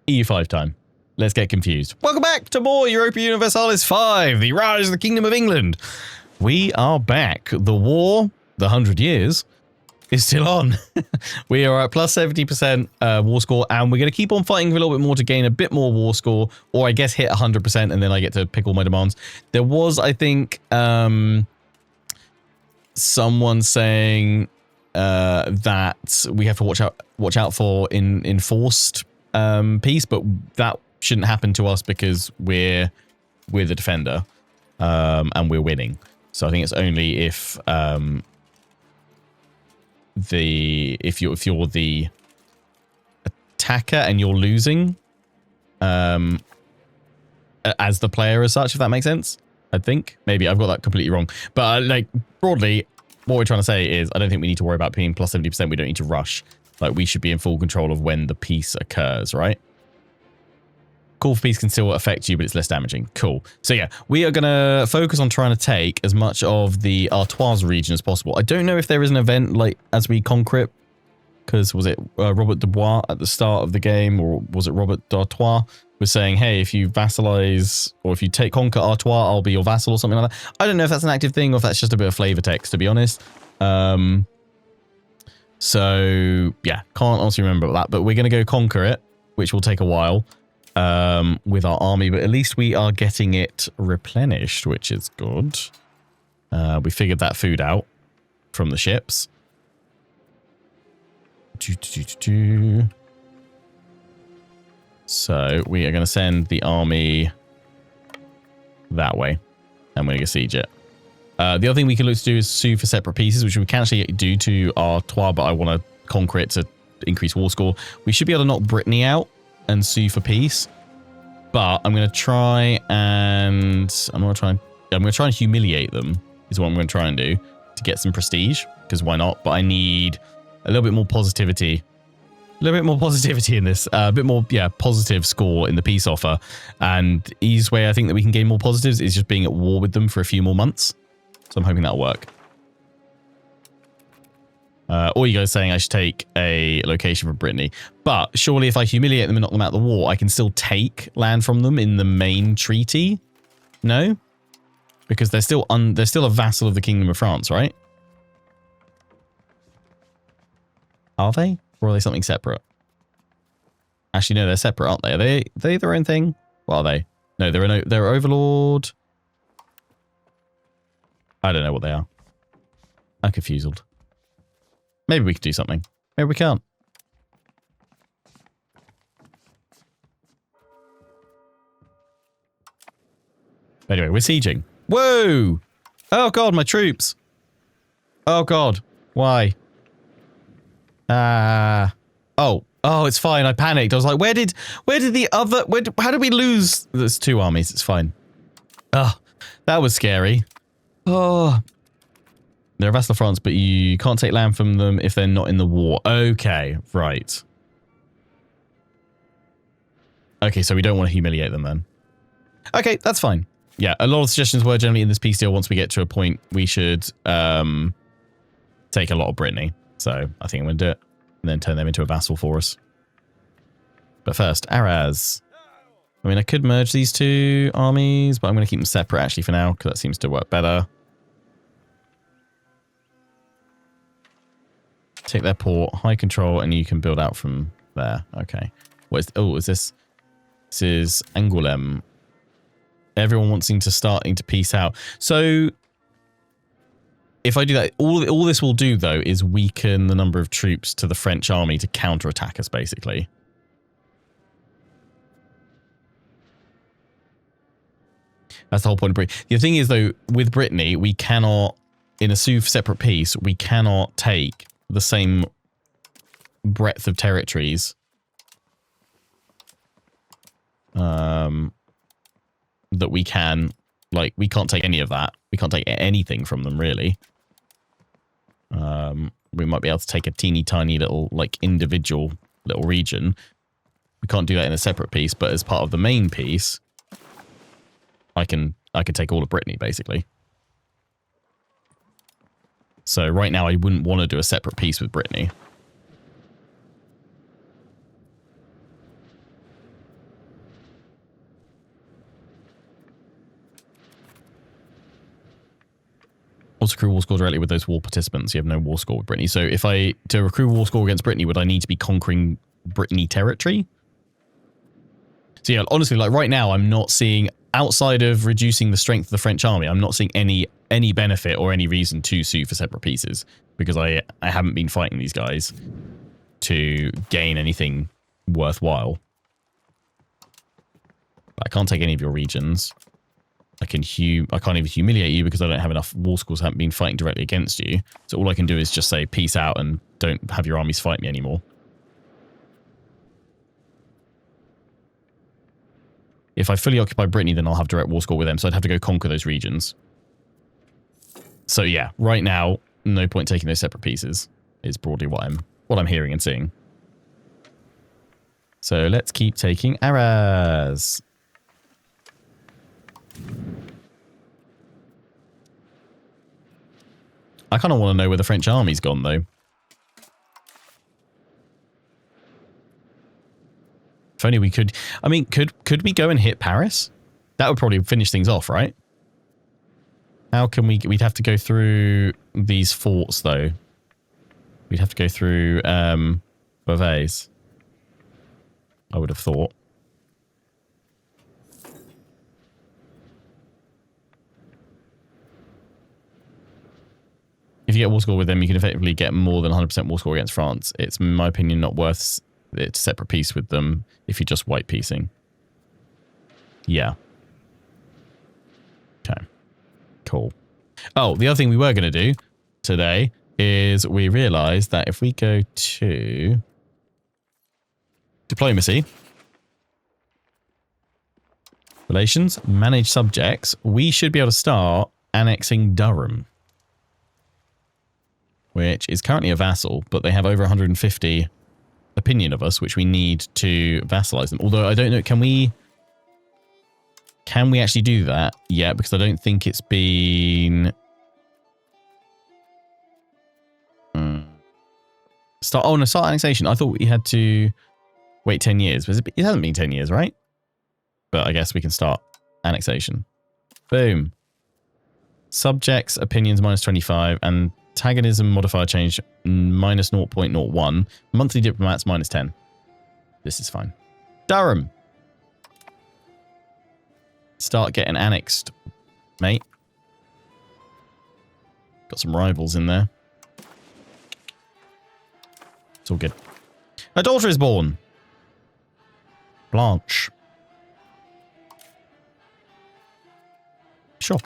EU5 time. Let's get confused. Welcome back to more Europa Universalis 5, the Rise of the Kingdom of England. We are back. The war, the 100 years, is still on. We are at plus 70% war score, and we're going to keep on fighting for a little bit more to gain a bit more war score, or I guess hit 100%, and then I get to pick all my demands. There was, I think, someone saying that we have to watch out for enforced peace, but that shouldn't happen to us because we're the defender, and we're winning. So I think it's only if if you're the attacker and you're losing as the player as such, if that makes sense. I think maybe I've got that completely wrong, but like broadly what we're trying to say is I don't think we need to worry about being plus 70%. We don't need to rush. Like, we should be in full control of when the peace occurs, right? Call for peace can still affect you, but it's less damaging. Cool. So yeah, we are going to focus on trying to take as much of the Artois region as possible. I don't know if there is an event like as we conquer it, because was it Robert Dubois at the start of the game, or was it Robert d'Artois was saying, hey, if you vassalize or if you conquer Artois, I'll be your vassal or something like that. I don't know if that's an active thing or if that's just a bit of flavor text, to be honest. So yeah, can't honestly remember that, but we're going to go conquer it, which will take a while with our army, but at least we are getting it replenished, which is good. We figured that food out from the ships. So we are going to send the army that way, and we're going to siege it. The other thing we can look to do is sue for separate pieces, which we can actually do to Artois, but I want to conquer it to increase war score. We should be able to knock Brittany out and sue for peace, but I'm going to try and humiliate them is what I'm going to try and do to get some prestige, because why not? But I need a little bit more positivity. A little bit more positivity in this. A bit more, yeah, positive score in the peace offer. And the easiest way I think that we can gain more positives is just being at war with them for a few more months. So I'm hoping that'll work. Or you guys saying I should take a location from Brittany. But surely if I humiliate them and knock them out of the war, I can still take land from them in the main treaty? No? Because they're still a vassal of the Kingdom of France, right? Are they? Or are they something separate? Actually, no, they're separate, aren't they? Are they their own thing? What are they? No, they're overlord. I don't know what they are. I'm confused. Maybe we could do something. Maybe we can't. Anyway, we're sieging. Whoa! Oh god, my troops! Oh god, why? Oh, it's fine. I panicked. I was like, where did the other? How did we lose? There's two armies. It's fine. Oh, that was scary. Oh, they're a vassal of France, but you can't take land from them if they're not in the war. Okay, right. Okay, so we don't want to humiliate them then. Okay, that's fine. Yeah, a lot of suggestions were generally in this peace deal. Once we get to a point, we should take a lot of Brittany. So I think I'm going to do it and then turn them into a vassal for us. But first, Araz. I mean, I could merge these two armies, but I'm going to keep them separate actually for now because that seems to work better. Take their port, high control, and you can build out from there. Okay. What is this? This is Angoulême. Everyone seems to starting to peace out. So if I do that, all this will do though is weaken the number of troops to the French army to counterattack us, basically. That's the whole point of Brittany. The thing is though, with Brittany, we cannot, in a separate peace, we cannot take the same breadth of territories that we can, like, we can't take any of that. We can't take anything from them, really. We might be able to take a teeny tiny little, like, individual little region. We can't do that in a separate piece, but as part of the main piece, I can take all of Brittany, basically. So right now I wouldn't want to do a separate piece with Brittany. Also accrue war score directly with those war participants. You have no war score with Brittany. So if to accrue war score against Brittany, would I need to be conquering Brittany territory? So yeah, honestly, like right now, I'm not seeing, outside of reducing the strength of the French army, I'm not seeing any benefit or any reason to sue for separate pieces, because I haven't been fighting these guys to gain anything worthwhile. But I can't take any of your regions. I can't even humiliate you because I don't have enough war scores, haven't been fighting directly against you. So all I can do is just say peace out and don't have your armies fight me anymore. If I fully occupy Brittany, then I'll have direct war score with them, so I'd have to go conquer those regions. So yeah, right now, no point taking those separate pieces is broadly what I'm hearing and seeing. So let's keep taking Arras. I kind of want to know where the French army's gone, though. If only we could... I mean, could we go and hit Paris? That would probably finish things off, right? How can we... We'd have to go through these forts, though. We'd have to go through Beauvais, I would have thought. If you get war score with them, you can effectively get more than 100% war score against France. It's, in my opinion, not worth it to separate piece with them if you're just white piecing. Yeah. Okay. Cool. Oh, the other thing we were going to do today is we realized that if we go to diplomacy, relations, manage subjects, we should be able to start annexing Durham, which is currently a vassal, but they have over 150 opinion of us, which we need to vassalize them. Although I don't know, can we actually do that yet? Because I don't think it's been... Start annexation. I thought we had to wait 10 years. But it hasn't been 10 years, right? But I guess we can start annexation. Boom. Subjects, opinions, minus 25, and antagonism modifier change, minus 0.01. Monthly diplomats, minus 10. This is fine. Durham. Start getting annexed, mate. Got some rivals in there. It's all good. A daughter is born. Blanche. Sure.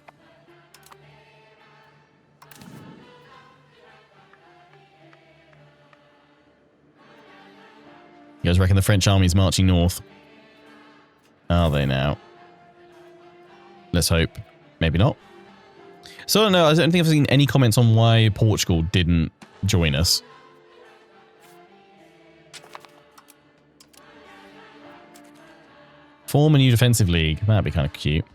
You guys reckon the French army's marching north? Are they now? Let's hope. Maybe not. So I don't know. I don't think I've seen any comments on why Portugal didn't join us. Form a new defensive league. That'd be kind of cute.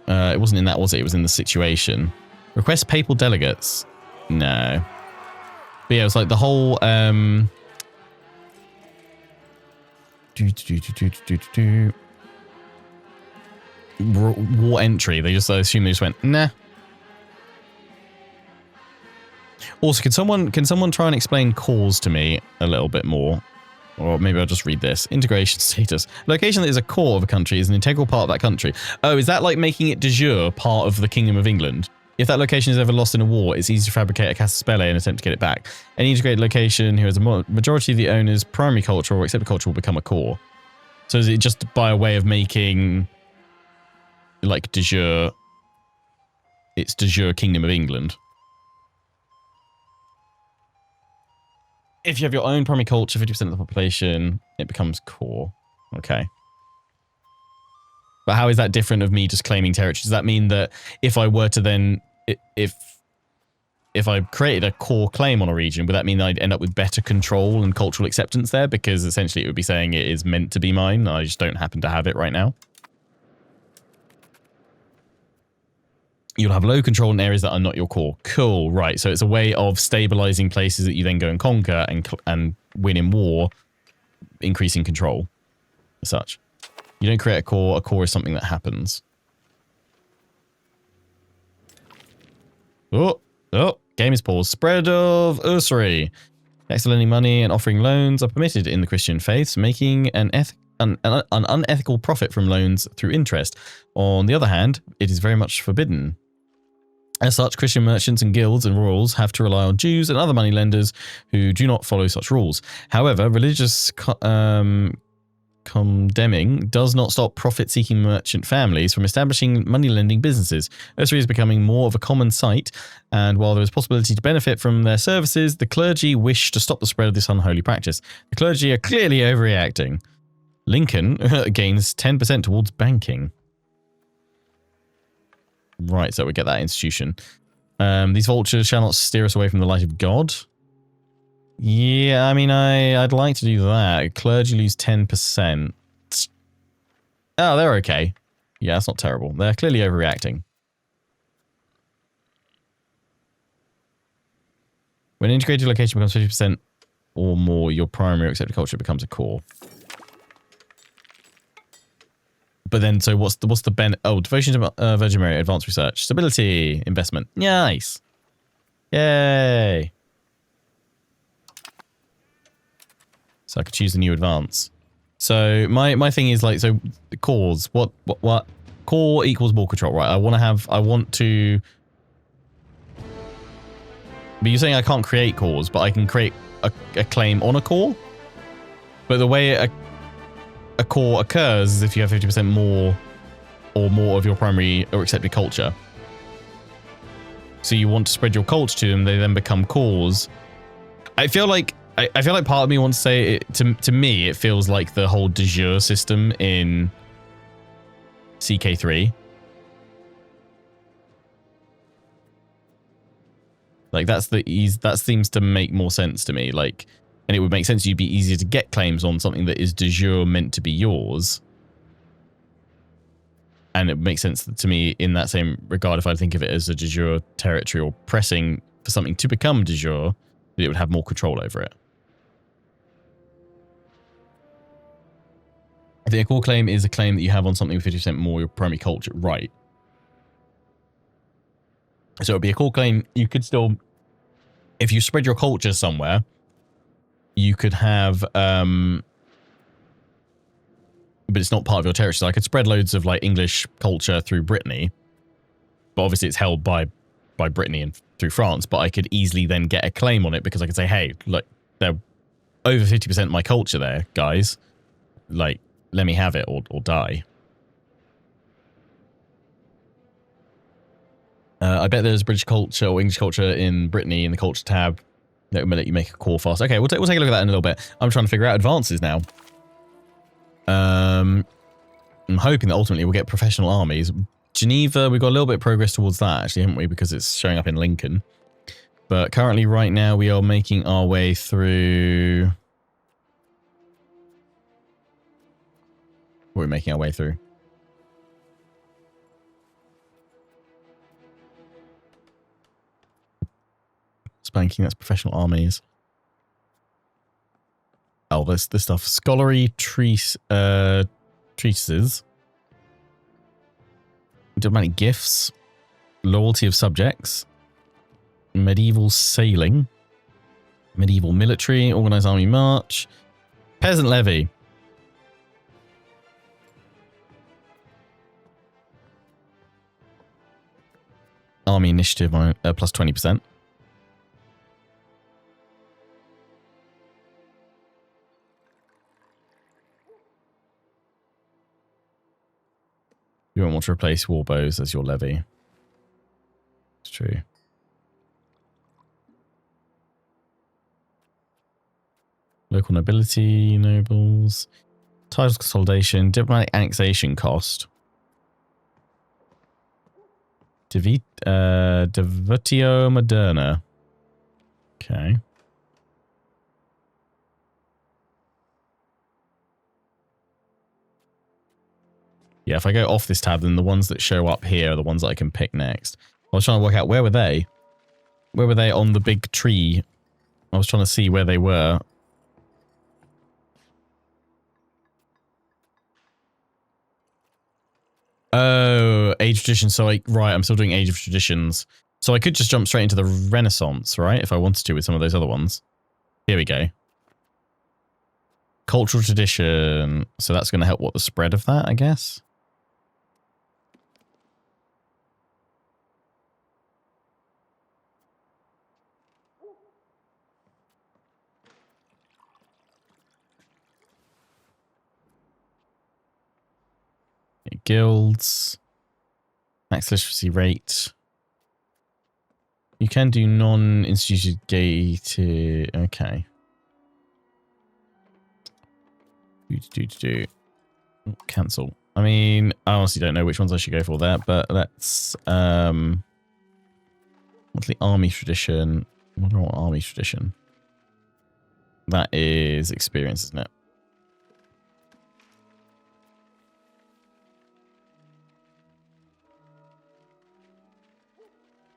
It wasn't in that, was it? It was in the situation. Request papal delegates. No. But yeah, it was like the whole... war entry. I assume they just went, nah. Also, can someone try and explain cause to me a little bit more? Or maybe I'll just read this. Integration status. Location that is a core of a country is an integral part of that country. Oh, is that like making it de jure part of the Kingdom of England? If that location is ever lost in a war, it's easy to fabricate a casus belli and attempt to get it back. Any integrated location who has a majority of the owner's primary culture or accepted culture will become a core. So is it just by a way of making, like, de jure, it's de jure Kingdom of England? If you have your own primary culture, 50% of the population, it becomes core. Okay. But how is that different of me just claiming territory? Does that mean that if I were to then, if I created a core claim on a region, would that mean I'd end up with better control and cultural acceptance there? Because essentially it would be saying it is meant to be mine. I just don't happen to have it right now. You'll have low control in areas that are not your core. Cool, right. So it's a way of stabilizing places that you then go and conquer and win in war, increasing control as such. You don't create a core. A core is something that happens. Game is paused. Spread of usury. Next to lending money and offering loans are permitted in the Christian faiths, making an unethical profit from loans through interest. On the other hand, it is very much forbidden. As such, Christian merchants and guilds and royals have to rely on Jews and other moneylenders who do not follow such rules. However, religious condemning does not stop profit-seeking merchant families from establishing money-lending businesses. Usury is becoming more of a common sight, and while there is possibility to benefit from their services, the clergy wish to stop the spread of this unholy practice. The clergy are clearly overreacting. Lincoln gains 10% towards banking. Right, so we get that institution. These vultures shall not steer us away from the light of God. Yeah, I mean, I'd like to do that. Clergy lose 10%. Oh, they're okay. Yeah, that's not terrible. They're clearly overreacting. When an integrated location becomes 50% or more, your primary accepted culture becomes a core. But then, so what's the benefit? Oh, devotion to Virgin Mary, advanced research, stability, investment. Nice. Yay. So I could choose the new advance. So my thing is like, so the cores, what core equals more control, right? I want to, but you're saying I can't create cores, but I can create a claim on a core. But the way a core occurs is if you have 50% more or more of your primary or accepted culture. So you want to spread your culture to them, they then become cores. I feel like part of me wants to say it, to me it feels like the whole de jure system in CK3. Like that seems to make more sense to me. Like, and it would make sense you'd be easier to get claims on something that is de jure meant to be yours. And it makes sense to me in that same regard if I think of it as a de jure territory or pressing for something to become de jure, that it would have more control over it. I think a core claim is a claim that you have on something with 50% more your primary culture. Right. So it would be a core claim. You could still, if you spread your culture somewhere, you could have, but it's not part of your territory. So I could spread loads of like English culture through Brittany, but obviously it's held by Brittany and through France, but I could easily then get a claim on it because I could say, hey, look, they're over 50% of my culture there, guys. Like, let me have it or die. I bet there's British culture or English culture in Brittany in the culture tab that will let you make a core fast. Okay, we'll take a look at that in a little bit. I'm trying to figure out advances now. I'm hoping that ultimately we'll get professional armies. Geneva, we've got a little bit of progress towards that, actually, haven't we? Because it's showing up in Lincoln. But currently, right now, we are making our way through... What are we making our way through? Spanking, that's professional armies. Oh, this stuff. Scholarly treatises. Diplomatic gifts. Loyalty of subjects. Medieval sailing. Medieval military. Organized army march. Peasant levy. Army initiative plus 20%. You won't want to replace warbows as your levy. It's true. Local nobility, nobles. Titles consolidation. Diplomatic annexation cost. Devotio Moderna. Okay. Yeah, if I go off this tab, then the ones that show up here are the ones that I can pick next. I was trying to work out, where were they? Where were they on the big tree? I was trying to see where they were. Oh, Age of Traditions. So, right, I'm still doing Age of Traditions. So I could just jump straight into the Renaissance, right? If I wanted to with some of those other ones. Here we go. Cultural tradition. So that's going to help what the spread of that, I guess. Guilds. Max literacy rate. You can do non-instituted. Okay. Cancel. I mean, I honestly don't know which ones I should go for there, but let's what's the army tradition? I wonder what army tradition. That is experience, isn't it?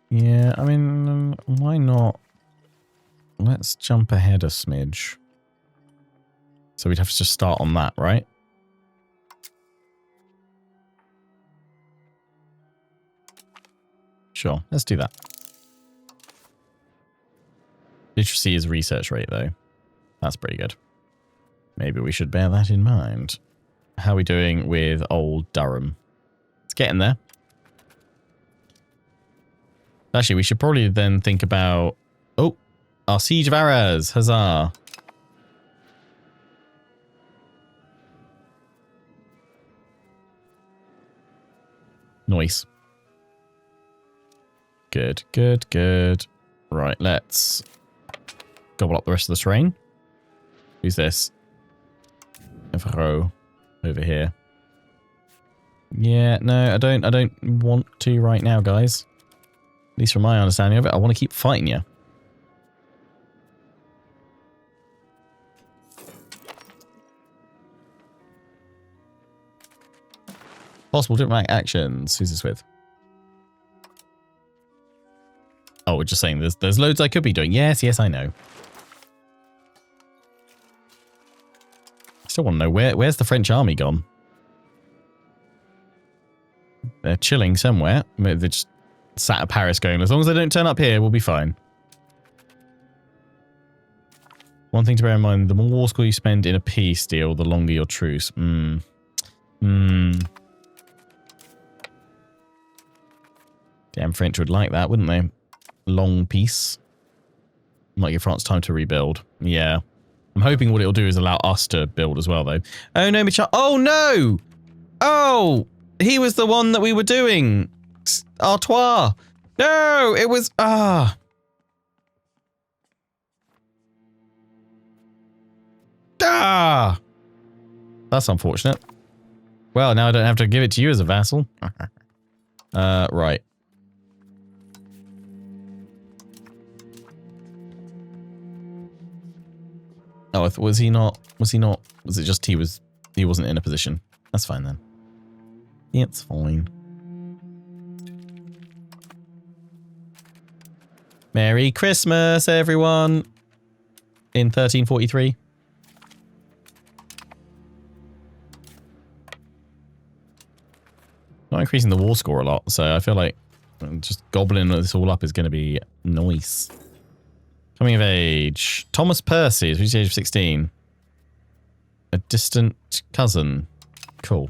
Yeah, I mean, why not? Let's jump ahead a smidge. So we'd have to just start on that, right? Sure, let's do that. Literacy is research rate, though. That's pretty good. Maybe we should bear that in mind. How are we doing with old Durham? It's getting there. Actually, we should probably then think about... Oh, our Siege of Arras. Huzzah. Nice. Good, good, good. Right, let's gobble up the rest of the terrain. Who's this? Evro over here. Yeah, no, I don't want to right now, guys. At least from my understanding of it, I want to keep fighting you. Possible diplomatic actions. Who's this with? Oh, we're just saying there's loads I could be doing. Yes, yes, I know. I still want to know where's the French army gone? They're chilling somewhere. Maybe they're just sat at Paris going, as long as they don't turn up here, we'll be fine. One thing to bear in mind, the more war score you spend in a peace deal, the longer your truce. Damn French would like that, wouldn't they? Long peace. Might give France time to rebuild. Yeah. I'm hoping what it'll do is allow us to build as well, though. Oh, no, Michel. Oh, no! Oh! He was the one that we were doing. Artois. No, it was... Ah. Ah. That's unfortunate. Well, now I don't have to give it to you as a vassal. Right. Oh, was he not? Was he not? Was it just he wasn't in a position? That's fine then. Yeah, it's fine. Merry Christmas, everyone. In 1343. Not increasing the war score a lot, so I feel like just gobbling this all up is going to be nice. Coming of age. Thomas Percy, who's the age of 16. A distant cousin. Cool.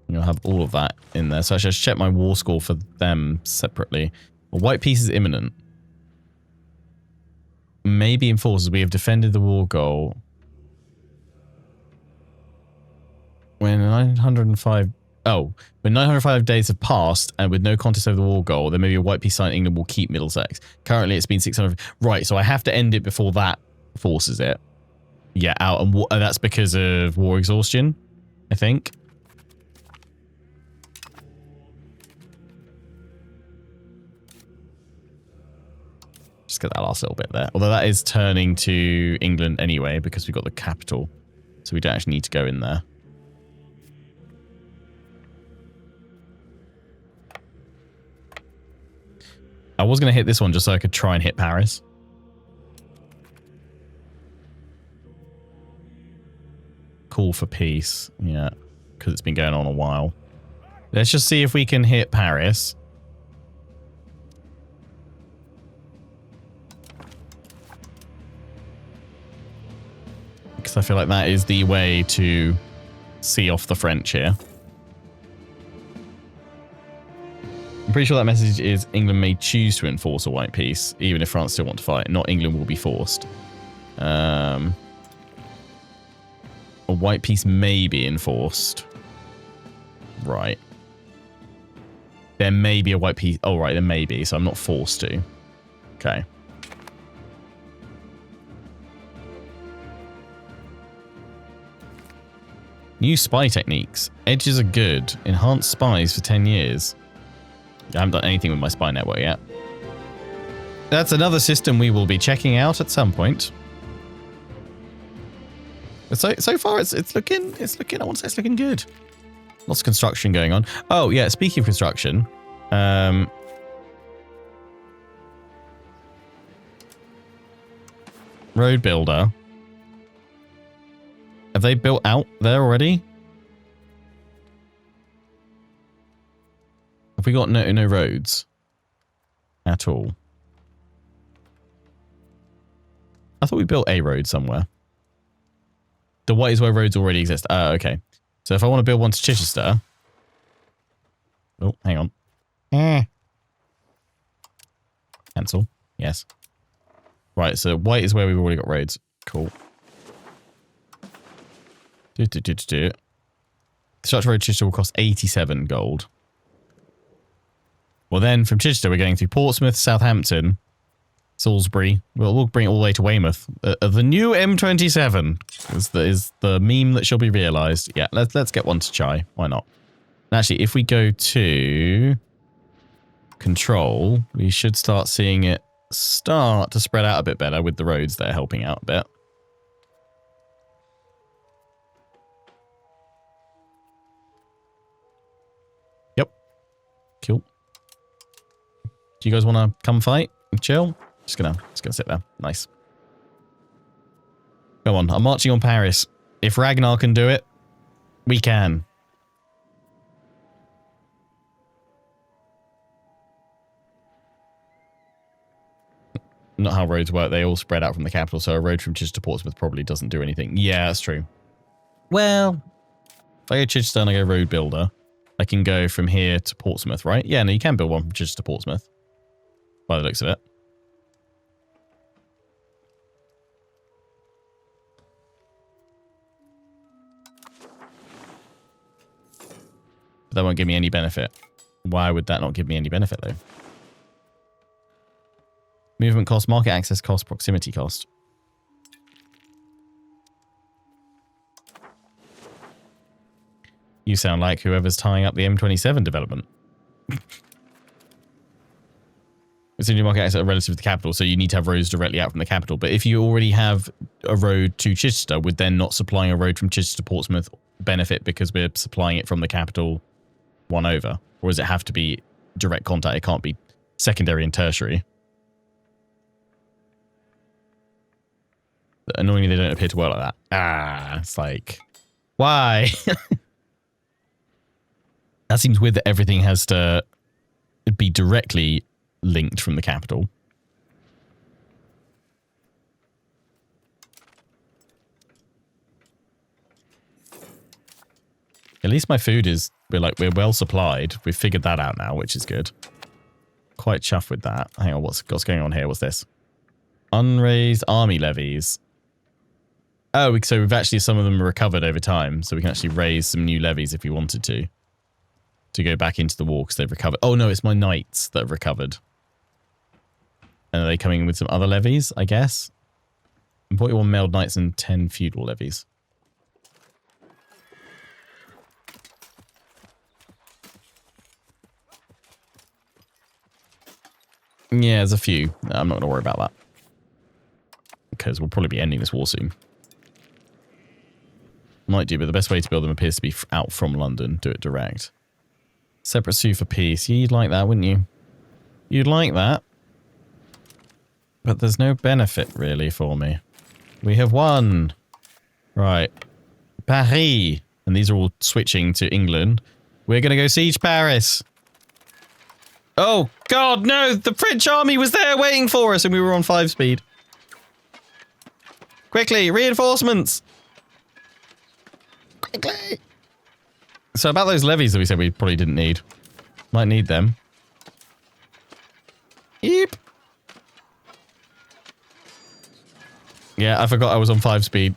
You'll have all of that in there. So I should check my war score for them separately. A white peace is imminent. Maybe in forces. We have defended the war goal. When 905... Oh, when 905 days have passed and with no contest over the war goal, there may be a white peace sign. England will keep Middlesex. Currently, it's been 600... Right, so I have to end it before that forces it. Yeah, out. And that's because of war exhaustion, I think. Just get that last little bit there. Although that is turning to England anyway, because we've got the capital. So we don't actually need to go in there. I was going to hit this one just so I could try and hit Paris. call for peace. Yeah, because it's been going on a while. Let's just see if we can hit Paris. Because I feel like that is the way to see off the French here. I'm pretty sure that message is England may choose to enforce a white peace, even if France still want to fight. Not England will be forced. A white peace may be enforced. Right. There may be a white peace. Oh, right, there may be, so I'm not forced to. Okay. New spy techniques. Edges are good. Enhanced spies for 10 years. I haven't done anything with my spy network yet. That's another system we will be checking out at some point. But so far it's looking I want to say it's looking good. Lots of construction going on. Oh yeah, speaking of construction, road builder. Have they built out there already? Have we got no roads at all? I thought we built a road somewhere. The white is where roads already exist. Okay. So if I want to build one to Chichester... Oh, hang on. Cancel. Yes. Right, so white is where we've already got roads. Cool. Structure road Chichester will cost 87 gold. Well then, from Chichester, we're going through Portsmouth, Southampton, Salisbury. We'll bring it all the way to Weymouth. The new M27 is the meme that shall be realised. Yeah, let's get one to Chai. Why not? And actually, if we go to control, we should start seeing it start to spread out a bit better with the roads there helping out a bit. Yep. Cool. Do you guys want to come fight and chill? Just gonna sit there. Nice. Come on, I'm marching on Paris. If Ragnar can do it, we can. Not how roads work. They all spread out from the capital, so a road from Chichester to Portsmouth probably doesn't do anything. Yeah, that's true. Well, if I go Chichester and I go road builder, I can go from here to Portsmouth, right? Yeah, no, you can build one from Chichester to Portsmouth. By the looks of it. But that won't give me any benefit. Why would that not give me any benefit, though? Movement cost, market access cost, proximity cost. You sound like whoever's tying up the M27 development. It's a new market access relative to the capital, so you need to have roads directly out from the capital. But if you already have a road to Chichester, would then not supplying a road from Chichester to Portsmouth benefit because we're supplying it from the capital one over? Or does it have to be direct contact? It can't be secondary and tertiary. But annoyingly, they don't appear to work like that. It's like, why? That seems weird that everything has to be directly linked from the capital. At least my food is, we're well supplied. We've figured that out now, which is good. Quite chuffed with that. Hang on, what's going on here? What's this? Unraised army levies. Oh, so we've actually, some of them are recovered over time, so we can actually raise some new levies if we wanted to go back into the war because they've recovered. Oh no, it's my knights that have recovered. And are they coming in with some other levies, I guess? 41 mailed knights and 10 feudal levies. Yeah, there's a few. I'm not going to worry about that. Because we'll probably be ending this war soon. Might do, but the best way to build them appears to be out from London. Do it direct. Separate sue for peace. Yeah, you'd like that, wouldn't you? You'd like that. But there's no benefit, really, for me. We have won. Right. Paris. And these are all switching to England. We're going to go siege Paris. Oh, God, no. The French army was there waiting for us and we were on 5 speed. Quickly, reinforcements. Quickly. So about those levies that we said we probably didn't need. Might need them. Yep. Yeah, I forgot I was on 5 speed.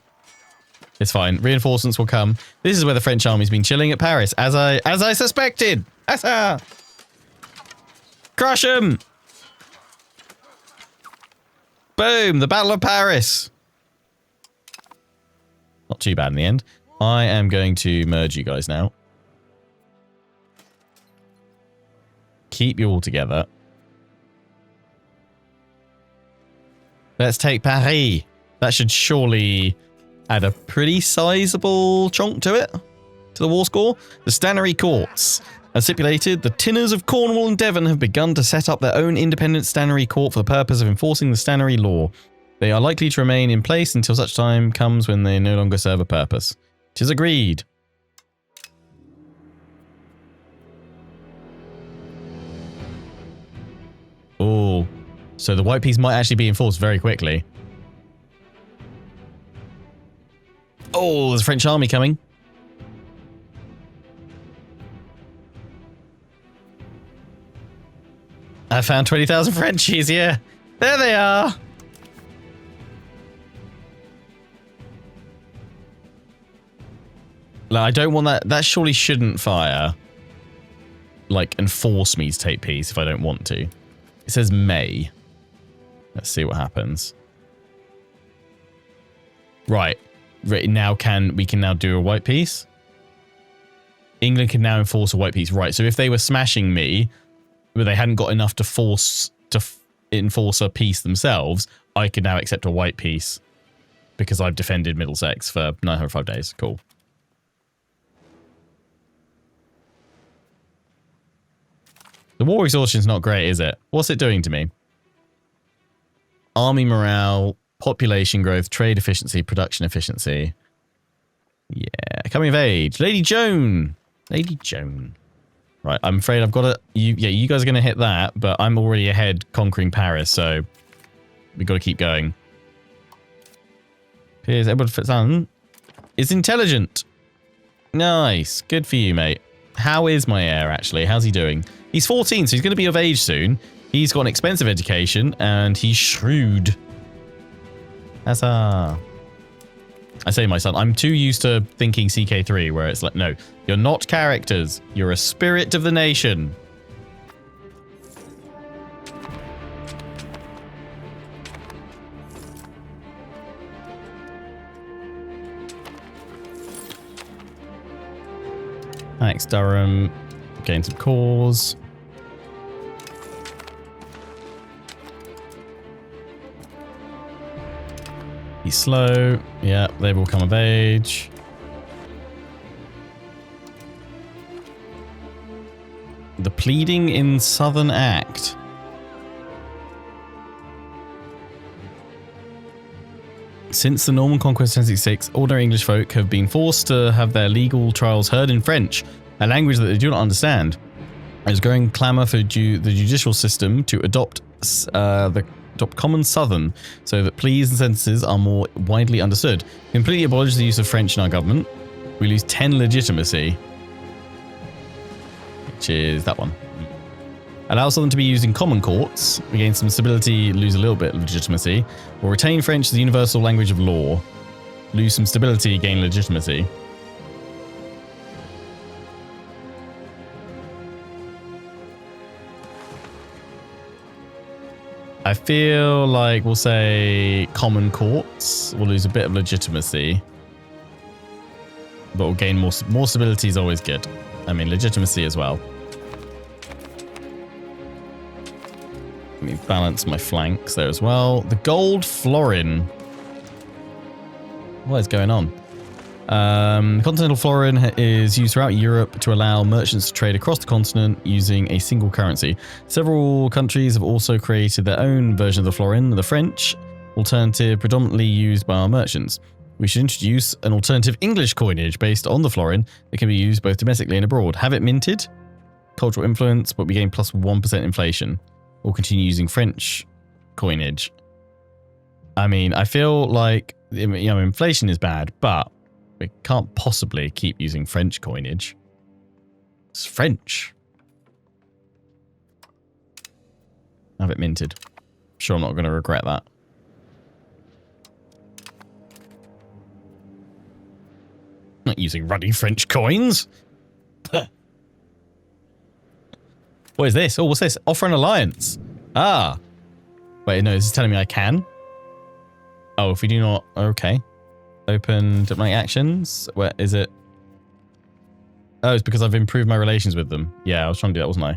It's fine. Reinforcements will come. This is where the French army's been chilling at Paris, as I suspected. Assa! Crush them! Boom! The Battle of Paris. Not too bad in the end. I am going to merge you guys now. Keep you all together. Let's take Paris. That should surely add a pretty sizable chunk to it, to the war score. The Stannery Courts. As stipulated, the Tinners of Cornwall and Devon have begun to set up their own independent Stannery Court for the purpose of enforcing the Stannery law. They are likely to remain in place until such time comes when they no longer serve a purpose. 'Tis agreed. Oh, so the White Peace might actually be enforced very quickly. Oh, there's a French army coming. I found 20,000 Frenchies, yeah. There they are. Like, I don't want that. That surely shouldn't fire. Like, and force me to take peace if I don't want to. It says May. Let's see what happens. Right. Now we can now do a white peace. England can now enforce a white peace. Right. So if they were smashing me, but they hadn't got enough to force to enforce a peace themselves, I could now accept a white peace because I've defended Middlesex for 905 days. Cool. The war exhaustion is not great, is it? What's it doing to me? Army morale, population growth, trade efficiency, production efficiency. Yeah, coming of age. Lady Joan. Lady Joan. Right, I'm afraid I've got to... you guys are going to hit that, but I'm already ahead conquering Paris, so we've got to keep going. Piers Edward Fitzallen is intelligent. Nice. Good for you, mate. How is my heir, actually? How's he doing? He's 14, so he's going to be of age soon. He's got an expensive education, and he's shrewd. Huzzah. I say, my son, I'm too used to thinking CK3, where it's like, no, you're not characters. You're a spirit of the nation. Thanks, Durham. Gain some cores. He's slow. Yeah, they've all come of age. The pleading in Southern Act. Since the Norman Conquest of 1066, ordinary English folk have been forced to have their legal trials heard in French, a language that they do not understand. There's growing clamour for the judicial system to adopt Common Southern, so that pleas and sentences are more widely understood. Completely abolish the use of French in our government. We lose 10 legitimacy. Which is that one. Allow Southern to be used in common courts. We gain some stability, lose a little bit of legitimacy. Or retain French as the universal language of law. Lose some stability, gain legitimacy. I feel like we'll say common courts. We'll lose a bit of legitimacy. But we'll gain more stability is always good. I mean, legitimacy as well. Let me balance my flanks there as well. The gold florin. What is going on? Continental florin is used throughout Europe to allow merchants to trade across the continent using a single currency. Several countries have also created their own version of the florin, the French alternative predominantly used by our merchants. We should introduce an alternative English coinage based on the florin that can be used both domestically and abroad. Have it minted. Cultural influence, but we gain plus 1% inflation. Or continue using French coinage. I mean, I feel like, you know, inflation is bad, but we can't possibly keep using French coinage. It's French. Have it minted. Sure, I'm not going to regret that. Not using ruddy French coins. What is this? Oh, what's this? Offer an alliance. Ah. Wait, no, this is telling me I can. Oh, if we do not... Okay. Open diplomatic actions. Where is it? Oh, it's because I've improved my relations with them. Yeah, I was trying to do that, wasn't I?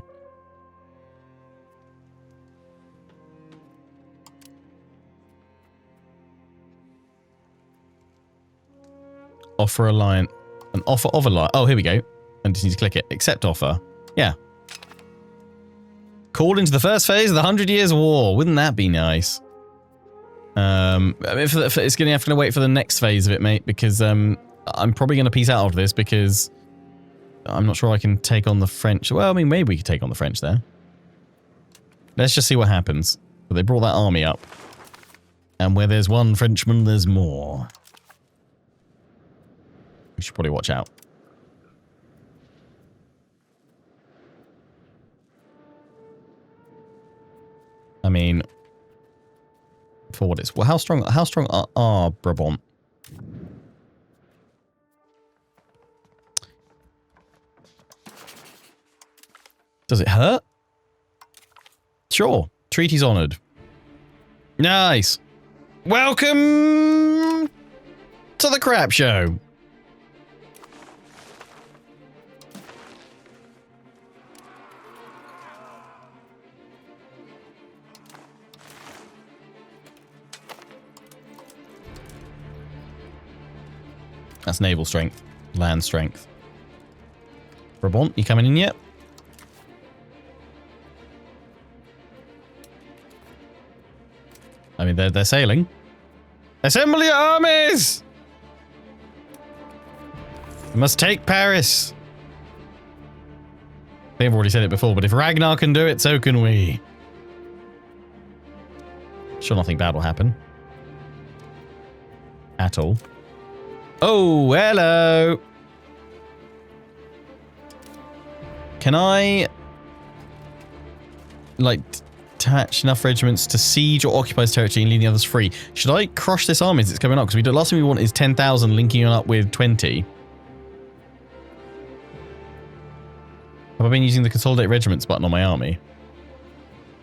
Offer alliance. An offer of alliance. Oh, here we go. And just need to click it. Accept offer. Yeah. Called into the first phase of the 100 Years' War. Wouldn't that be nice? It's going to have to wait for the next phase of it, mate, because I'm probably going to peace out of this because I'm not sure I can take on the French. Well, I mean, maybe we could take on the French there. Let's just see what happens. But they brought that army up. And where there's one Frenchman, there's more. We should probably watch out. I mean, for what it's... Well, how strong are Brabant? Does it hurt? Sure. Treaty's honored. Nice. Welcome to the crap show. That's naval strength. Land strength. Brabant, you coming in yet? I mean, they're sailing. Assemble your armies! We must take Paris. They've already said it before, but if Ragnar can do it, so can we. Sure, nothing bad will happen. At all. Oh, hello. Can I, like, detach enough regiments to siege or occupy this territory and leave the others free? Should I crush this army as it's coming up? Because the last thing we want is 10,000 linking up with 20. Have I been using the consolidate regiments button on my army?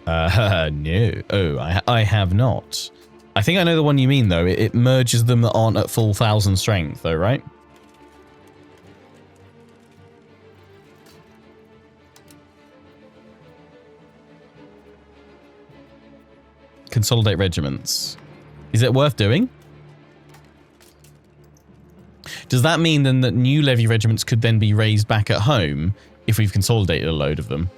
No. Oh, I have not. I think I know the one you mean, though. It merges them that aren't at full 1,000 strength, though, right? Consolidate regiments. Is it worth doing? Does that mean then that new levy regiments could then be raised back at home if we've consolidated a load of them?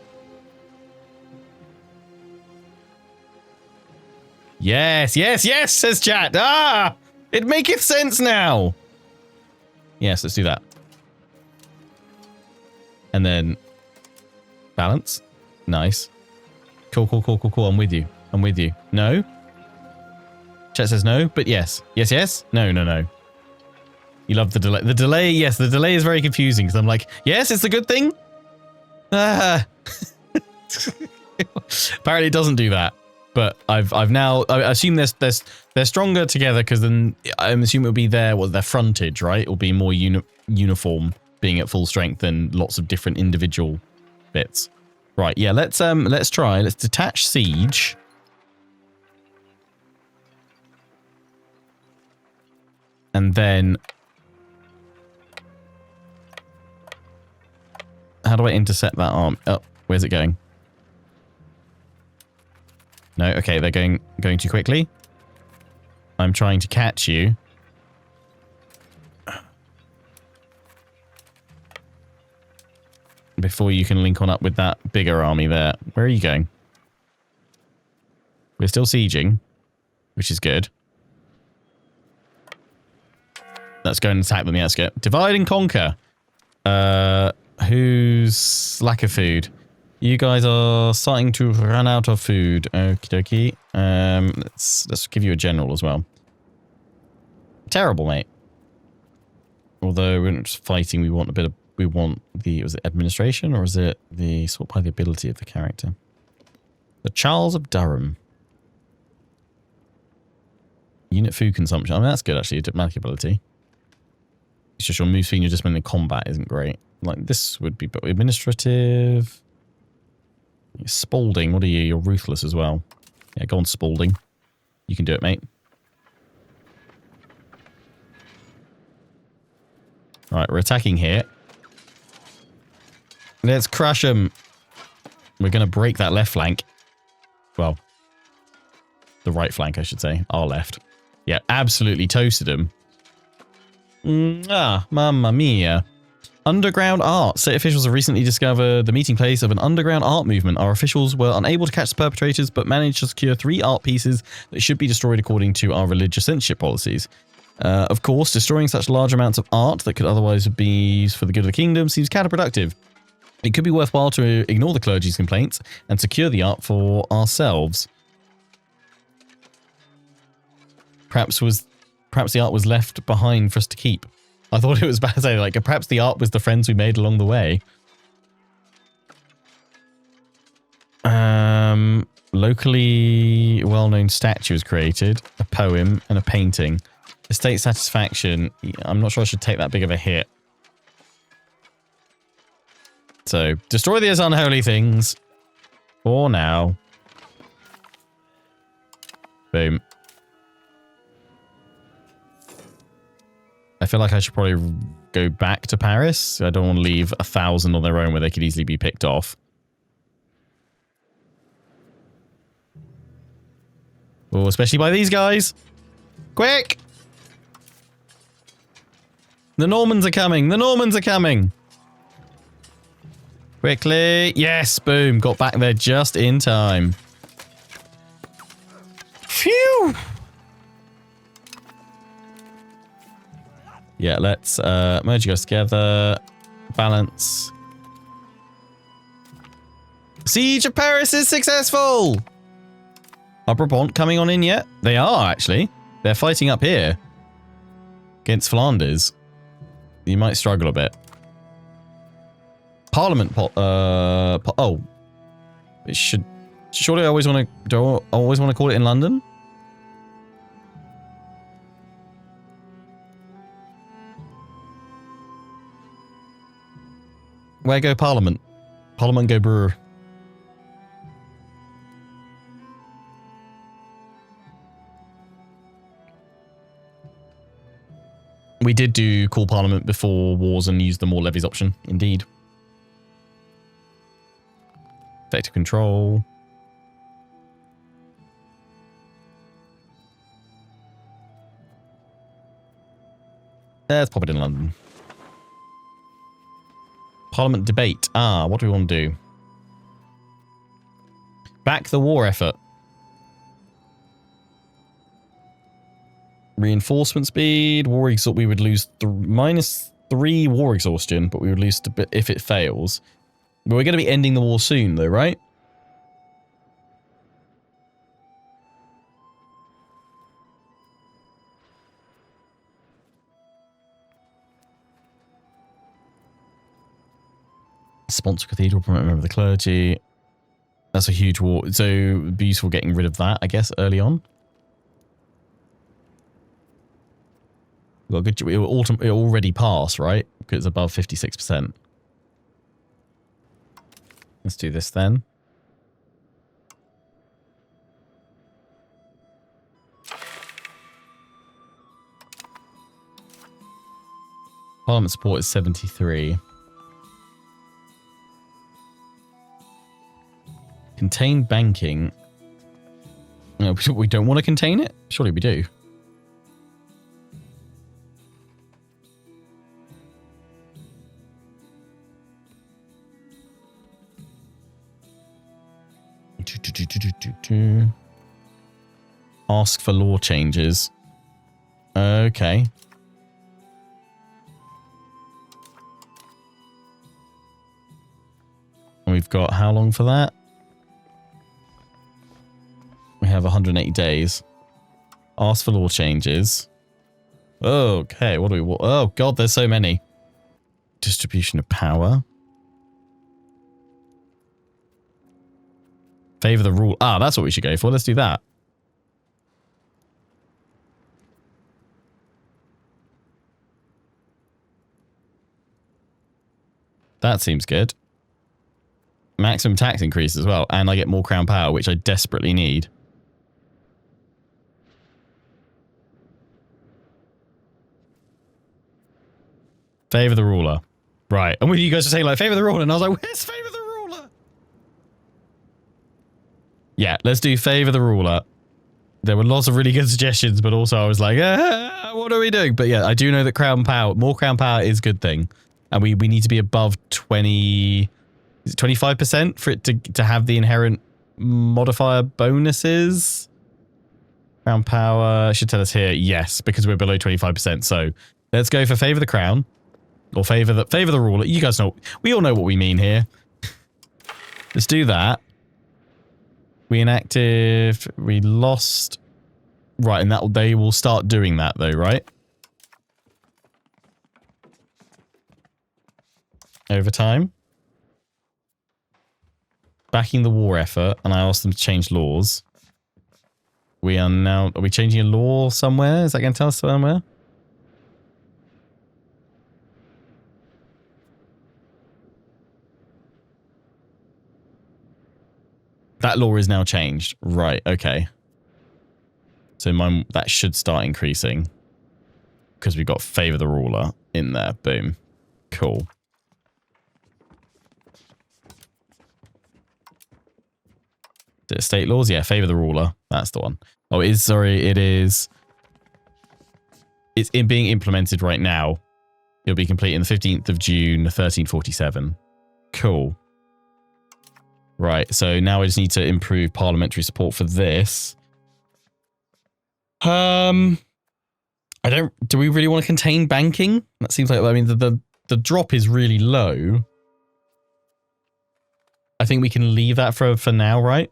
Yes, yes, yes, says chat. Ah, it maketh sense now. Yes, let's do that. And then balance. Nice. Cool, cool, cool, cool, cool. I'm with you. I'm with you. No? Chat says no, but yes. Yes, yes? No, no, no. You love the delay. The delay, yes, the delay is very confusing because I'm like, yes, it's a good thing. Ah. Apparently it doesn't do that. But I've now, I assume they're stronger together because then I'm assuming it'll be their frontage, right? It'll be more uniform being at full strength than lots of different individual bits. Right, yeah, let's try. Let's detach siege. And then how do I intercept that arm? Oh, where's it going? No, okay, they're going too quickly. I'm trying to catch you. Before you can link on up with that bigger army there. Where are you going? We're still sieging, which is good. Let's go and attack them. Yeah, let's go. Divide and conquer. Who's lack of food? You guys are starting to run out of food. Okie dokie. Let's give you a general as well. Terrible, mate. Although we're not just fighting, we want a bit of, was it administration or is it the sort by the ability of the character? The Charles of Durham. Unit food consumption. I mean, that's good actually, diplomatic ability. It's just your move speed and your discipline in combat isn't great. Like, this would be administrative. Spalding, what are you? You're ruthless as well. Yeah, go on, Spalding. You can do it, mate. Alright, we're attacking here. Let's crush them. We're going to break that left flank. Well, the right flank, I should say. Our left. Yeah, absolutely toasted them. Mamma mia. Underground art. State officials have recently discovered the meeting place of an underground art movement. Our officials were unable to catch the perpetrators, but managed to secure 3 art pieces that should be destroyed according to our religious censorship policies. Of course, destroying such large amounts of art that could otherwise be used for the good of the kingdom seems counterproductive. It could be worthwhile to ignore the clergy's complaints and secure the art for ourselves. Perhaps the art was left behind for us to keep. I thought it was about to say, like, perhaps the art was the friends we made along the way. Locally well-known statue was created, a poem, and a painting. Estate satisfaction. I'm not sure I should take that big of a hit. So, destroy these unholy things. For now. Boom. I feel like I should probably go back to Paris. I don't want to leave 1,000 on their own where they could easily be picked off. Oh, especially by these guys. Quick! The Normans are coming. The Normans are coming. Quickly. Yes, boom. Got back there just in time. Phew! Yeah, let's merge you guys together. Balance. Siege of Paris is successful! Are Brabant coming on in yet? They are, actually. They're fighting up here. Against Flanders. You might struggle a bit. Parliament... oh. It should... Surely I always want to... Do I always want to call it in London? Where go Parliament? Parliament go brewer. We did do call Parliament before wars and use the more levies option. Indeed. Effective control. Let's pop it in London. Parliament debate. What do we want to do? Back the war effort. Reinforcement speed. War exhaustion. We would lose -3 war exhaustion, but we would lose a bit if it fails. But we're going to be ending the war soon, though, right? Sponsor cathedral, promote member of the clergy. That's a huge war. So it'd be useful getting rid of that, I guess, early on. We've got a good. It already passed, right? Because it's above 56%. Let's do this then. Parliament support is 73. Contain banking. No, we don't want to contain it? Surely we do. Ask for law changes. Okay. we've got how long for that? We have 180 days. Ask for law changes. Okay, what do we want? Oh god, there's so many. Distribution of power. Favor the rule. Ah, that's what we should go for. Let's do that. That seems good. Maximum tax increase as well. And I get more crown power, which I desperately need. Favor the ruler. Right. And when you guys were saying, like, favor the ruler, and I was like, where's favor the ruler? Yeah, let's do favor the ruler. There were lots of really good suggestions, but also I was like, what are we doing? But yeah, I do know that crown power, more crown power is a good thing. And we need to be above 20, is it 25% for it to have the inherent modifier bonuses? Crown power should tell us here, yes, because we're below 25%. So let's go for favor the crown. Or favor the ruler. You guys know, we all know what we mean here. Let's do that. We inactive, we lost. Right, and they will start doing that though, right? Over time. Backing the war effort, and I asked them to change laws. We are now, are we changing a law somewhere? Is that going to tell us somewhere? That law is now changed. Right, okay. So that should start increasing. Because we've got favor the ruler in there. Boom. Cool. Is it state laws? Yeah, favor the ruler. That's the one. Oh, it is, sorry, it is. It's being implemented right now. It'll be complete in the 15th of June, 1347. Cool. Right, so now I just need to improve parliamentary support for this. I don't... Do we really want to contain banking? That seems like... I mean, the drop is really low. I think we can leave that for now, right?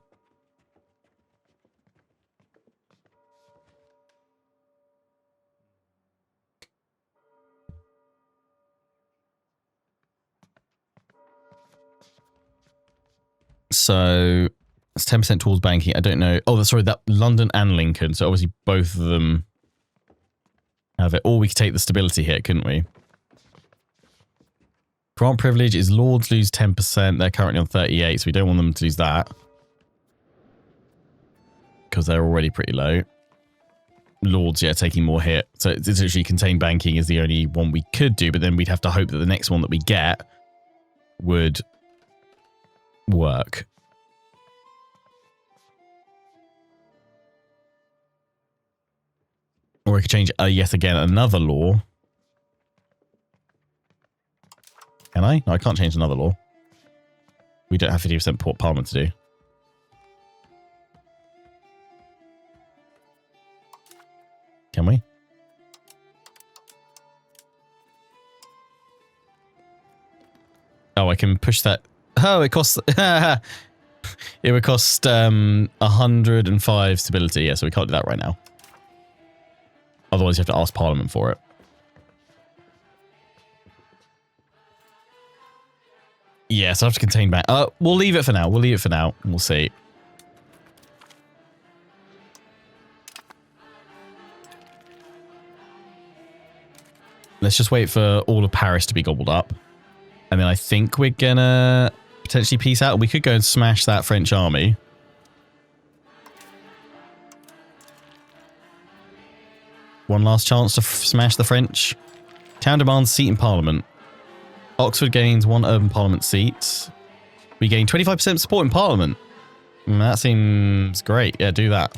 So it's 10% towards banking. I don't know. Oh, sorry, that London and Lincoln. So obviously both of them have it. Or we could take the stability hit, couldn't we? Grant privilege is Lords lose 10%. They're currently on 38, so we don't want them to lose that. Because they're already pretty low. Lords, yeah, taking more hit. So it's literally contain banking is the only one we could do, but then we'd have to hope that the next one that we get would work. Or we could change yet again another law. Can I? No, I can't change another law. We don't have 50% parliament to do. Can we? Oh, I can push that. Oh, it costs... it would cost 105 stability. Yeah, so we can't do that right now. Otherwise, you have to ask Parliament for it. Yeah, so I have to contain back. We'll leave it for now. We'll leave it for now. We'll see. Let's just wait for all of Paris to be gobbled up. And then I think we're gonna potentially peace out. We could go and smash that French army. One last chance to smash the French. Town demands seat in Parliament. Oxford gains 1 urban Parliament seat. We gain 25% support in Parliament. That seems great. Yeah, do that.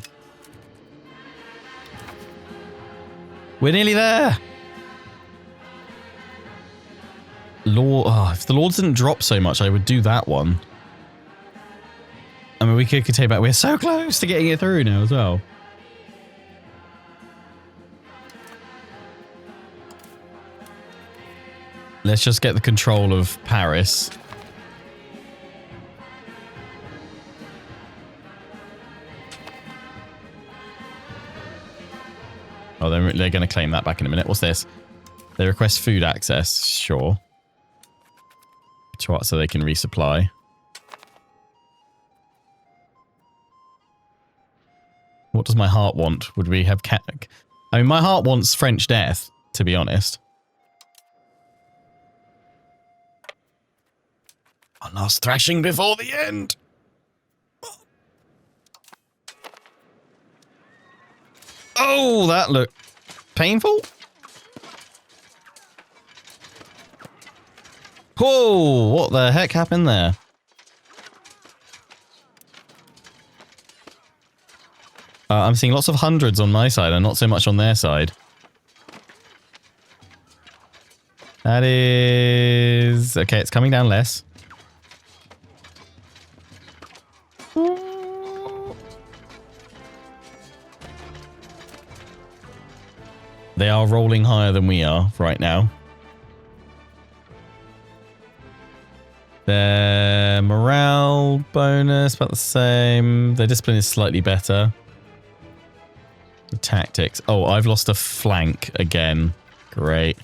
We're nearly there. If the Lords didn't drop so much, I would do that one. I mean, we could take back. We're so close to getting it through now as well. Let's just get the control of Paris. Oh, they're going to claim that back in a minute. What's this? They request food access. Sure. So they can resupply. What does my heart want? Would we have I mean, my heart wants French death, to be honest. One last thrashing before the end. Oh, that looked painful. Whoa, what the heck happened there? I'm seeing lots of hundreds on my side and not so much on their side. That is... Okay, it's coming down less. They are rolling higher than we are right now. Their morale bonus, about the same. Their discipline is slightly better. The tactics. Oh, I've lost a flank again. Great.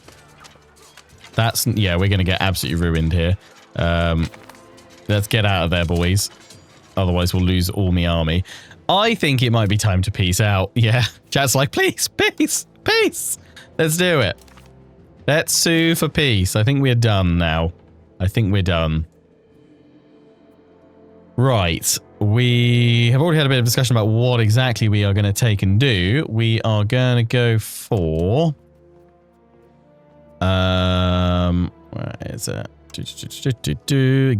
That's... Yeah, we're going to get absolutely ruined here. Let's get out of there, boys. Otherwise, we'll lose all my army. I think it might be time to peace out. Yeah. Chat's like, please, peace, peace. Let's do it. Let's sue for peace. I think we're done now. I think we're done. Right. We have already had a bit of discussion about what exactly we are going to take and do. We are going to go for... where is it?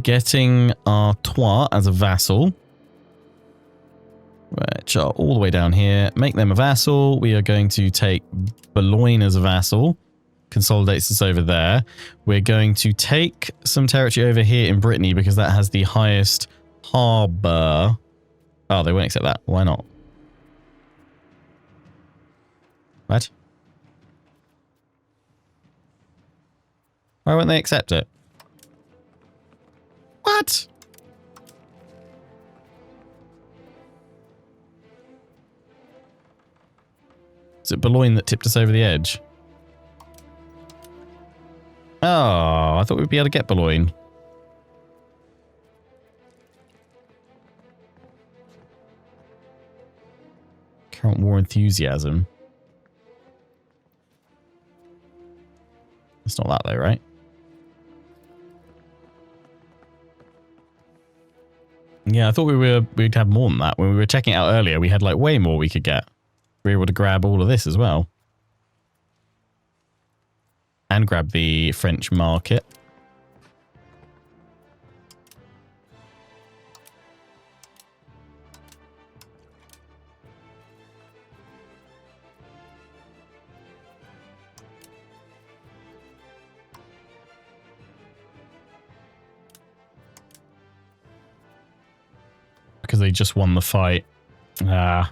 Getting Artois as a vassal. Which are all the way down here. Make them a vassal. We are going to take Boulogne as a vassal. Consolidates us over there. We're going to take some territory over here in Brittany because that has the highest harbour. Oh, they won't accept that. Why not? What? Why won't they accept it? What? Is it Boulogne that tipped us over the edge? Oh, I thought we'd be able to get Boulogne. Current war enthusiasm. It's not that though, right? Yeah, I thought we'd have more than that. When we were checking it out earlier, we had like way more we could get. We were able to grab all of this as well. And grab the French market. Because they just won the fight. Ah.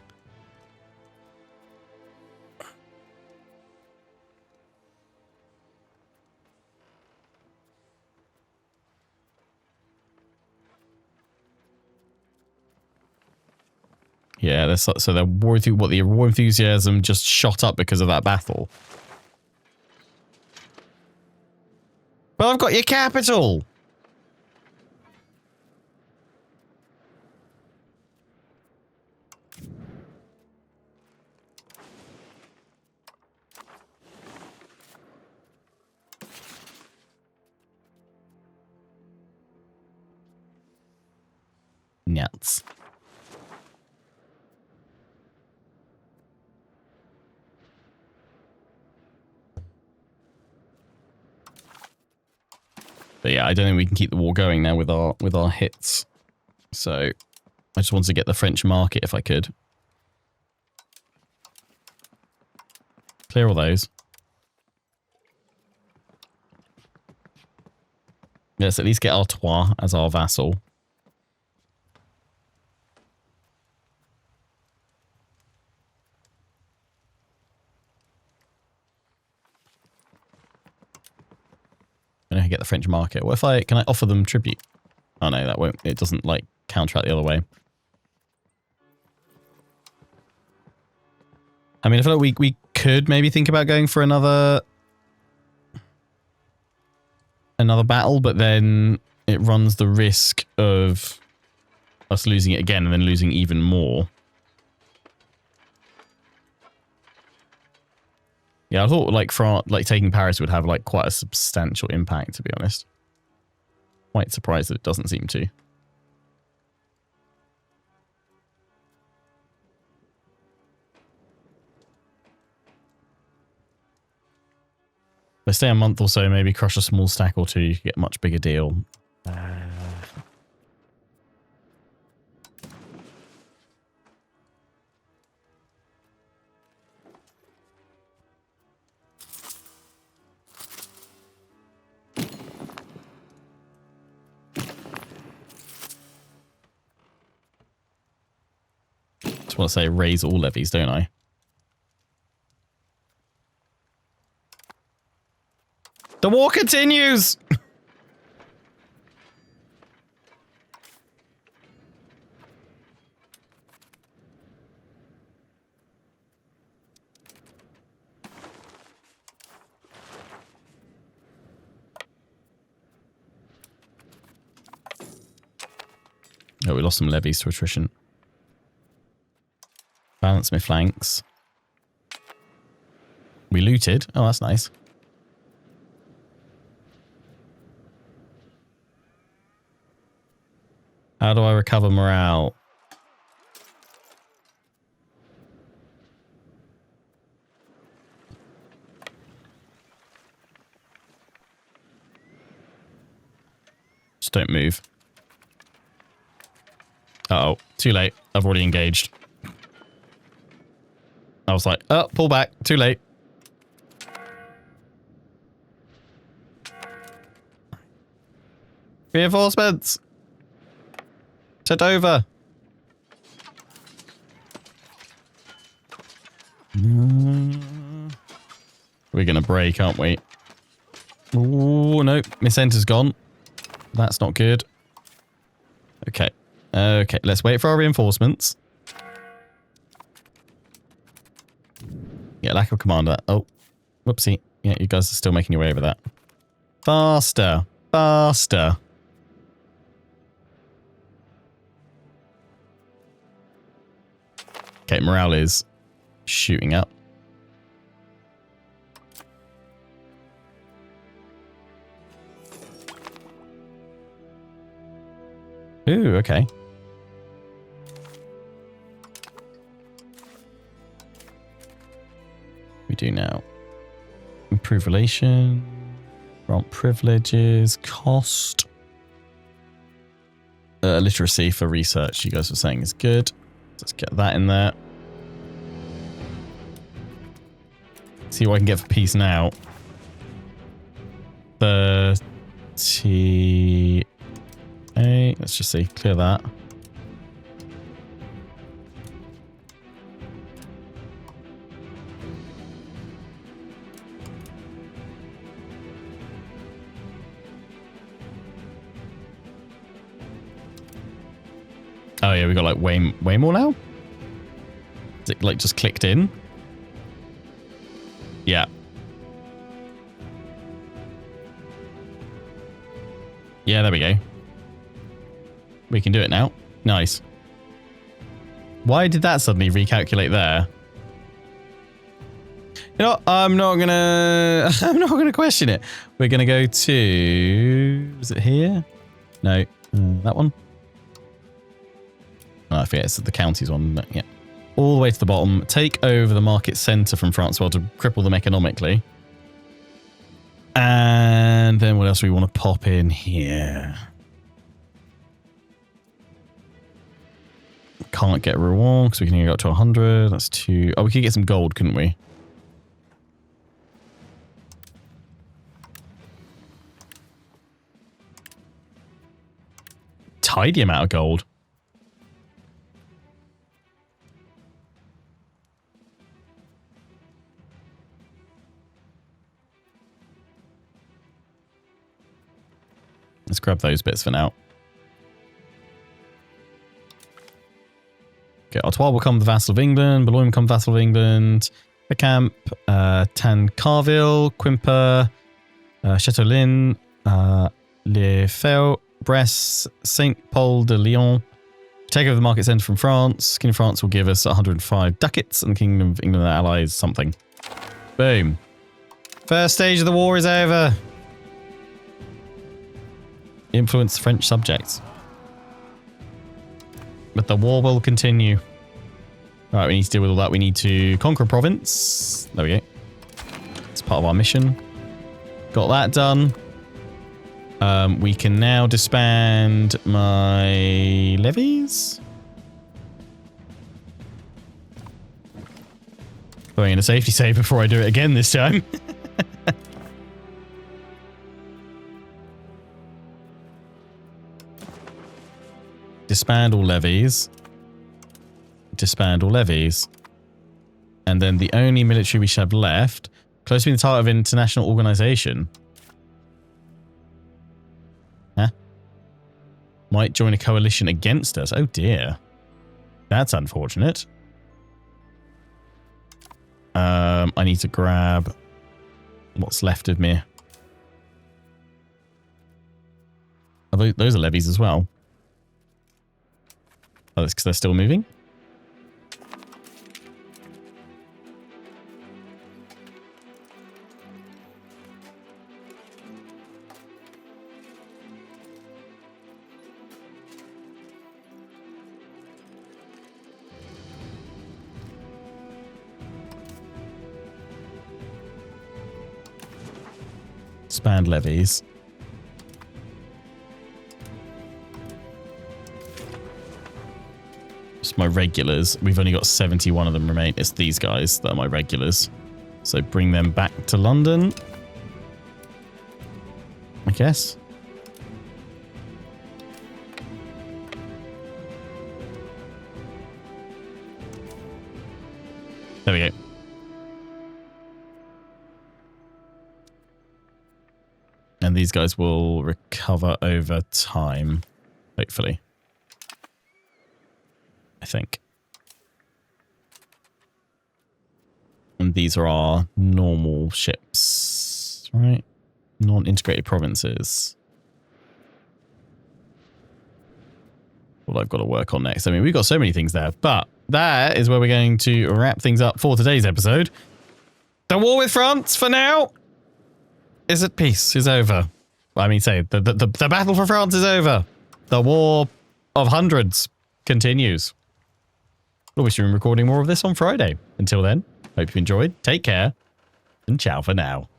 Yeah, so the war enthusiasm just shot up because of that battle. But I've got your capital. Nuts. But yeah, I don't think we can keep the war going now with our hits. So I just wanted to get the French market if I could. Clear all those. Let's at least get Artois as our vassal. I get the French market. What if can I offer them tribute? Oh no, that won't, it doesn't like counteract the other way. I mean, I feel like we could maybe think about going for another battle, but then it runs the risk of us losing it again and then losing even more. Yeah, I thought like taking Paris would have like quite a substantial impact, to be honest. Quite surprised that it doesn't seem to. If I stay a month or so, maybe crush a small stack or two, you can get a much bigger deal. Just want to say raise all levies, don't I? The war continues! Oh, we lost some levies to attrition. Balance my flanks. We looted. Oh, that's nice. How do I recover morale? Just don't move. Uh-oh. Too late. I've already engaged. I was like, oh, pull back. Too late. Reinforcements! Set over! We're going to break, aren't we? Oh, no. Miss Enter's gone. That's not good. Okay. Okay, let's wait for our reinforcements. Yeah, lack of commander. Oh, whoopsie. Yeah, you guys are still making your way over that. Faster. Faster. Okay, morale is shooting up. Ooh, okay. We do now. Improve relation. Grant privileges. Cost. Literacy for research, you guys were saying, is good. Let's get that in there. See what I can get for peace now. 38. Let's just see. Clear that. Oh yeah, we got like way more now? Is it like just clicked in? Yeah. Yeah, there we go. We can do it now. Nice. Why did that suddenly recalculate there? You know, I'm not gonna question it. We're gonna go to, is it here? No, that one. Oh, I forget it's the counties one. Yeah. All the way to the bottom. Take over the market centre from France, well, to cripple them economically. And then what else do we want to pop in here? Can't get reward because we can only go up to 100. That's 2. Oh, we could get some gold, couldn't we? Tidy amount of gold. Let's grab those bits for now. Okay, Artois will become the vassal of England. Boulogne will become vassal of England. Camp, Tancarville, Quimper, Châteaulin, Le Feu, Brest, Saint Paul de Lyon. Take over the market centre from France. Kingdom of France will give us 105 ducats, and the Kingdom of England and allies something. Boom. First stage of the war is over. Influence French subjects. But the war will continue. Alright, we need to deal with all that. We need to conquer a province. There we go. It's part of our mission. Got that done. We can now disband my levies. Throwing in a safety save before I do it again this time. Disband all levies. Disband all levies. And then the only military we should have left, close to being the target of an international organization. Huh? Might join a coalition against us. Oh dear. That's unfortunate. I need to grab what's left of me. Those are levies as well. Oh, that's because they're still moving? Expand levies. It's my regulars. We've only got 71 of them remain. It's these guys that are my regulars. So bring them back to London, I guess. There we go. And these guys will recover over time, hopefully. I think. And these are our normal ships, right? Non-integrated provinces. What I've got to work on next. I mean, we've got so many things there, but that is where we're going to wrap things up for today's episode. The war with France, for now, is at peace, is over. I mean, say, the battle for France is over. The war of hundreds continues. We'll be recording more of this on Friday. Until then, hope you enjoyed. Take care, and ciao for now.